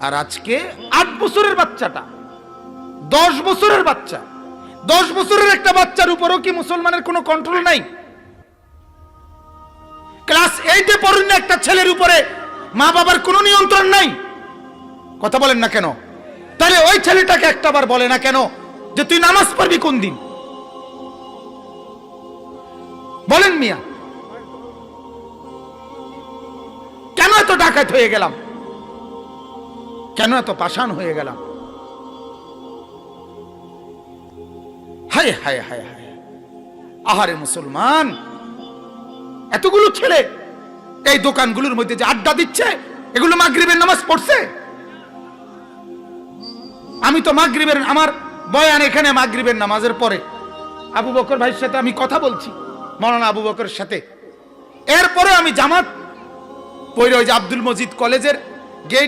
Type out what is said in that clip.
আর আজকে 8 বছরের বাচ্চাটা, 10 বছরের বাচ্চা, 10 বছরের একটা বাচ্চার উপরেও কি মুসলমানের কোনো কন্ট্রোল নাই? ক্লাস 8-এ পড়ুন না একটা ছেলের উপরে মা বাবার কোনো নিয়ন্ত্রণ নাই? কথা বলেন না কেন? তাহলে ওই ছেলেটাকে একটাবার বলে না কেন যে তুই নামাজ পড়বি কোন দিন? বলেন মিয়া, কেন এত ডাকাত হয়ে গেলাম? কেন এত পাষাণ হয়ে গেলাম? হায় হায় হায় হায়, আহারে মুসলমান, এতগুলো ছেলে এই দোকানগুলোর মধ্যে যে আড্ডা দিচ্ছে, এগুলো মাগরিবের নামাজ পড়ছে? আমি তো মাগরিবের, আমার বয়ান এখানে মাগরিবের নামাজের পরে আবু বকর ভাইয়ের সাথে আমি কথা বলছি, মাওলানা আবু বকরের সাথে। এরপরে আমি জামাত পড়ে ওই যে আব্দুল মজিদ কলেজের গেটে